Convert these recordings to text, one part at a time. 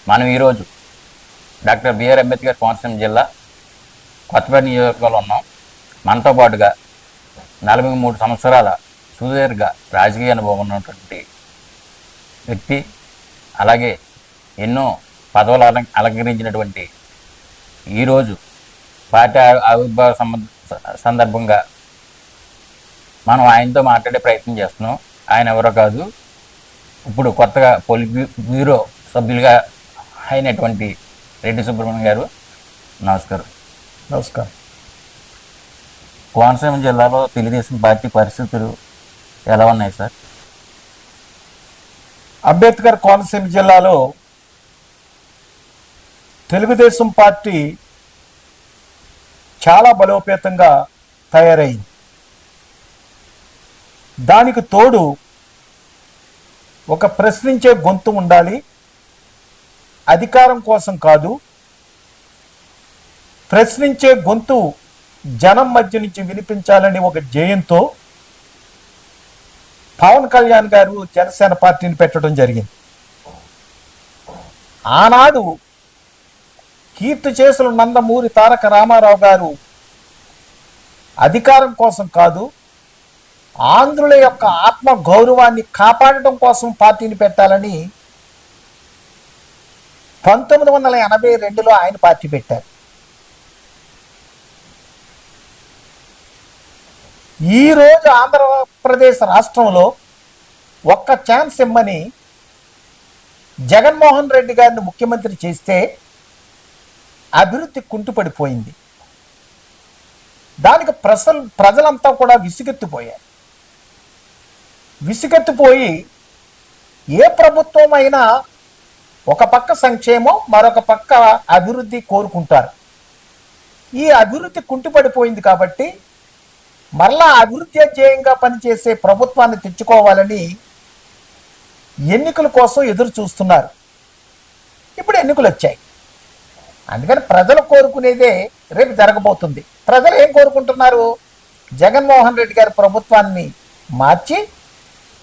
మనం ఈరోజు doctor BR Ambedkar Konaseema జిల్లా కొత్తపేట నియోజకవర్గంలో ఉన్నాం. మనతో పాటుగా 43 సంవత్సరాల సుదీర్ఘ రాజకీయ అనుభవం ఉన్నటువంటి వ్యక్తి, అలాగే ఎన్నో పదవులు అలంకరించినటువంటి ఈరోజు పార్టీ ఆవిర్భావ సందర్భంగా మనం ఆయనతో మాట్లాడే ప్రయత్నం చేస్తున్నాం. ఆయన ఎవరో కాదు, ఇప్పుడు కొత్తగా పోలిట్ బ్యూరో సభ్యులుగా అయినటువంటి రెడ్డి సుబ్రహ్మణ్యం గారు. నమస్కారం. నమస్కారం. కోనసీమ జిల్లాలో తెలుగుదేశం పార్టీ పరిస్థితులు ఎలా ఉన్నాయి సార్? అంబేద్కర్ కోనసీమ జిల్లాలో తెలుగుదేశం పార్టీ చాలా బలోపేతంగా తయారైంది. దానికి తోడు ఒక ప్రశ్నించే గొంతు ఉండాలి, అధికారం కోసం కాదు, ప్రశ్నించే గొంతు జనం మధ్య నుంచి వినిపించాలని ఒక ధ్యేయంతో పవన్ కళ్యాణ్ గారు జనసేన పార్టీని పెట్టడం జరిగింది. ఆనాడు కీర్తి చేసులు నందమూరి తారక రామారావు గారు అధికారం కోసం కాదు, ఆంధ్రుల యొక్క ఆత్మ గౌరవాన్ని కాపాడటం కోసం పార్టీని పెట్టాలని 1982లో ఆయన పార్టీ పెట్టారు. ఈరోజు ఆంధ్రప్రదేశ్ రాష్ట్రంలో ఒక్క ఛాన్స్ ఇమ్మని జగన్మోహన్ రెడ్డి గారిని ముఖ్యమంత్రి చేస్తే అభివృద్ధి కుంటుపడిపోయింది. దానికి ప్రజలంతా కూడా విసుగెత్తిపోయారు. విసుగెత్తిపోయి ఏ ప్రభుత్వం అయినా ఒక పక్క సంక్షేమం, మరొక పక్క అభివృద్ధి కోరుకుంటారు. ఈ అభివృద్ధి కుంటుపడిపోయింది కాబట్టి మరలా అభివృద్ధి ధ్యేయంగా పనిచేసే ప్రభుత్వాన్ని తెచ్చుకోవాలని ఎన్నికల కోసం ఎదురు చూస్తున్నారు. ఇప్పుడు ఎన్నికలు వచ్చాయి, అందుకని ప్రజలు కోరుకునేదే రేపు జరగబోతుంది. ప్రజలు ఏం కోరుకుంటున్నారు? జగన్మోహన్ రెడ్డి గారి ప్రభుత్వాన్ని మార్చి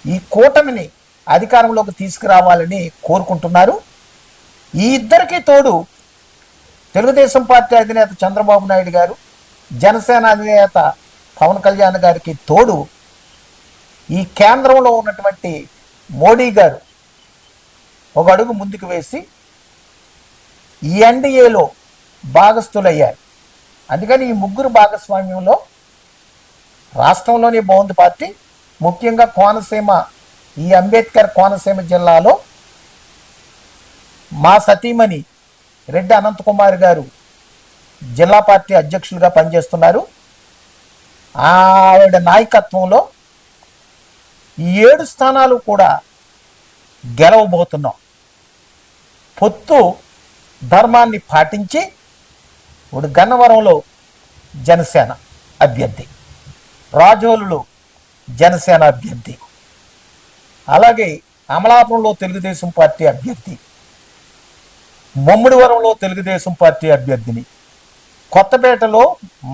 ఈ కూటమిని అధికారంలోకి తీసుకురావాలని కోరుకుంటున్నారు. ఈ ఇద్దరికీ తోడు తెలుగుదేశం పార్టీ అధినేత చంద్రబాబు నాయుడు గారు, జనసేన అధినేత పవన్ కళ్యాణ్ గారికి తోడు ఈ కేంద్రంలో ఉన్నటువంటి మోడీ గారు ఒక అడుగు ముందుకు వేసి ఈ ఎన్డీఏలో భాగస్థులయ్యారు. అందుకని ఈ ముగ్గురు భాగస్వామ్యంలో రాష్ట్రంలోనే బాగుంది పార్టీ. ముఖ్యంగా కోనసీమ, ఈ అంబేద్కర్ కోనసీమ జిల్లాలో మా సతీమణి రెడ్డి అనంతకుమార్ గారు జిల్లా పార్టీ అధ్యక్షులుగా పనిచేస్తున్నారు. ఆవిడ నాయకత్వంలో 7 స్థానాలు కూడా గెలవబోతున్నాం. పొత్తు ధర్మాన్ని పాటించి ఇప్పుడు గన్నవరంలో జనసేన అభ్యర్థి, రాజోలులో జనసేన అభ్యర్థి, అలాగే అమలాపురంలో తెలుగుదేశం పార్టీ అభ్యర్థి, ముమ్మిడివరంలో తెలుగుదేశం పార్టీ అభ్యర్థిని, కొత్తపేటలో,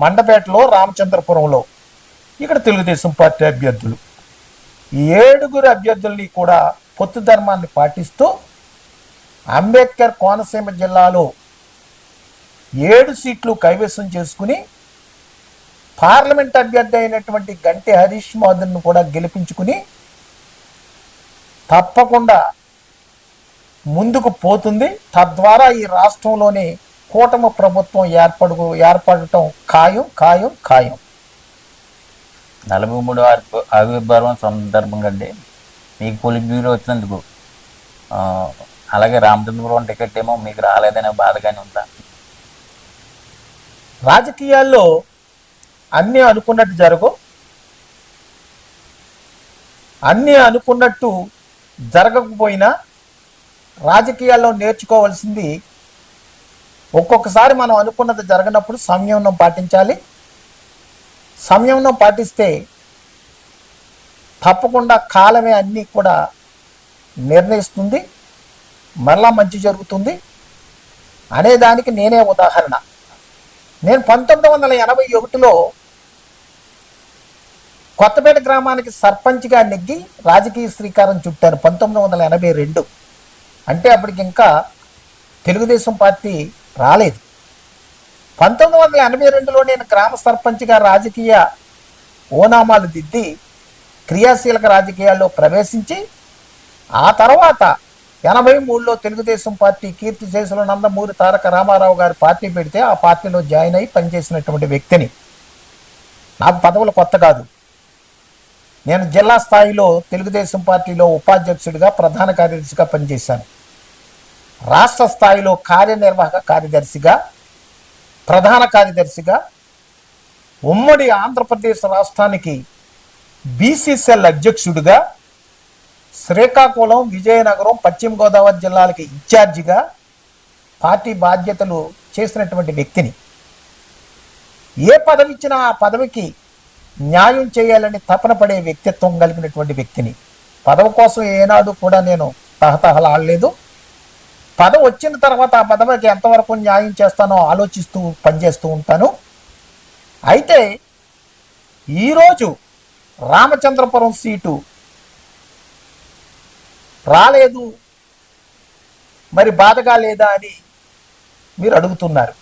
మండపేటలో, రామచంద్రపురంలో ఇక్కడ తెలుగుదేశం పార్టీ అభ్యర్థులు. 7 అభ్యర్థుల్ని కూడా పొత్తు ధర్మాన్ని పాటిస్తూ అంబేద్కర్ కోనసీమ జిల్లాలో 7 సీట్లు కైవసం చేసుకుని పార్లమెంట్ అభ్యర్థి అయినటువంటి గంటి హరీష్ మోదన్ను కూడా గెలిపించుకుని తప్పకుండా ముందుకు పోతుంది. తద్వారా ఈ రాష్ట్రంలోనే కూటమి ప్రభుత్వం ఏర్పడటం ఖాయం ఖాయం ఖాయం. 43వ ఆవిర్భావం సందర్భంగా అండి మీకు పోలిట్ బ్యూరో వచ్చినందుకు, అలాగే రామచంద్రపురం టికెట్ ఏమో మీకు రాలేదనే బాధగానే ఉందా? రాజకీయాల్లో అన్నీ అనుకున్నట్టు జరగవు. అన్నీ అనుకున్నట్టు జరగకపోయినా రాజకీయాల్లో నేర్చుకోవాల్సింది, ఒక్కొక్కసారి మనం అనుకున్నది జరగనప్పుడు సంయమనం పాటించాలి. సంయమనం పాటిస్తే తప్పకుండా కాలమే అన్నీ కూడా నిర్ణయిస్తుంది, మరలా మంచి జరుగుతుంది అనేదానికి నేనే ఉదాహరణ. నేను 1981లో కొత్తపేట గ్రామానికి సర్పంచ్గా నెగ్గి రాజకీయ శ్రీకారం చుట్టాను. 1982 అంటే అప్పటికి ఇంకా తెలుగుదేశం పార్టీ రాలేదు. 1982లో నేను గ్రామ సర్పంచ్గా రాజకీయ ఓనామాలు దిద్ది క్రియాశీలక రాజకీయాల్లో ప్రవేశించి ఆ తర్వాత 83లో తెలుగుదేశం పార్టీ కీర్తి చేసుల నందమూరి తారక రామారావు గారి పార్టీ పెడితే ఆ పార్టీలో జాయిన్ అయి పనిచేసినటువంటి వ్యక్తిని. నాకు పదవులు కొత్త కాదు. నేను జిల్లా స్థాయిలో తెలుగుదేశం పార్టీలో ఉపాధ్యక్షుడిగా ప్రధాన కార్యదర్శిగా పనిచేశాను. రాష్ట్ర స్థాయిలో కార్యనిర్వాహక కార్యదర్శిగా, ప్రధాన కార్యదర్శిగా, ఉమ్మడి ఆంధ్రప్రదేశ్ రాష్ట్రానికి బీసీసీఎల్ అధ్యక్షుడిగా, శ్రీకాకుళం, విజయనగరం, పశ్చిమ గోదావరి జిల్లాలకి ఇన్ఛార్జిగా పార్టీ బాధ్యతలు చేసినటువంటి వ్యక్తిని. ఏ పదవి ఇచ్చినా ఆ పదవికి న్యాయం చేయాలని తపన పడే వ్యక్తిత్వం కలిగినటువంటి వ్యక్తిని. పదవి కోసం ఏనాడు కూడా నేను తహతహలాడలేదు. పదవి వచ్చిన తర్వాత ఆ పదవికి ఎంతవరకు న్యాయం చేస్తానో ఆలోచిస్తూ పనిచేస్తూ ఉంటాను. అయితే ఈరోజు రామచంద్రపురం సీటు రాలేదు, మరి బాధగా లేదా అని మీరు అడుగుతున్నారు.